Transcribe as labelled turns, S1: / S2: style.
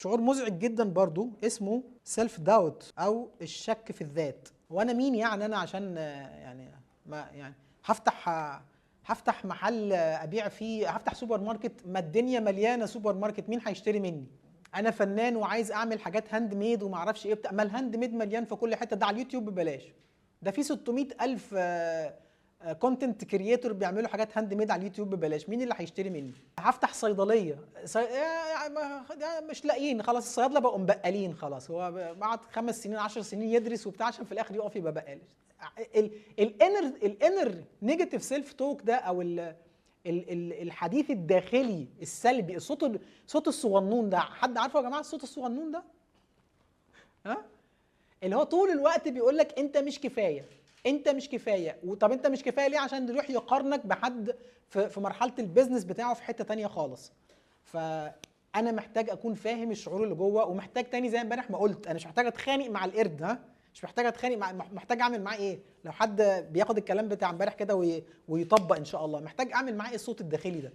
S1: شعور مزعج جدا برضو اسمه سيلف داوت او الشك في الذات. وانا مين يعني انا عشان يعني ما يعني هفتح محل ابيع فيه، هفتح سوبر ماركت، ما الدنيا مليانه سوبر ماركت، مين هيشتري مني؟ انا فنان وعايز اعمل حاجات هاند ميد وما اعرفش ايه بتاع، ما الهاند ميد مليان في كل حته، ده على اليوتيوب ببلاش، ده في 600 الف كونتنت كرييتور بيعملوا حاجات هاند ميد على اليوتيوب ببلاش، مين اللي هيشتري مني؟ هفتح صيدليه مش لاقيين، خلاص الصيادله بقوا مبقلين، خلاص هو بعد 5 سنين 10 سنين يدرس وبتاع عشان في الاخر يقف يبقى بقال. الانر نيجاتيف سيلف توك ده، او الحديث الداخلي السلبي، صوت الصغنون ده، حد عارفه يا جماعه الصوت الصغنون ده؟ ها؟ اللي هو طول الوقت بيقول لك انت مش كفايه، انت مش كفايه، طب انت مش كفايه ليه؟ عشان يروح يقارنك بحد في مرحله البيزنس بتاعه في حته تانية خالص. فانا محتاج اكون فاهم الشعور اللي جوه، ومحتاج تاني زي امبارح ما قلت، انا مش محتاج اتخانق مع القرد، ها، مش محتاج اتخانق مع، محتاج اعمل معاه ايه؟ لو حد بياخد الكلام بتاع امبارح كده ويطبق ان شاء الله، محتاج اعمل معاه ايه؟ الصوت الداخلي ده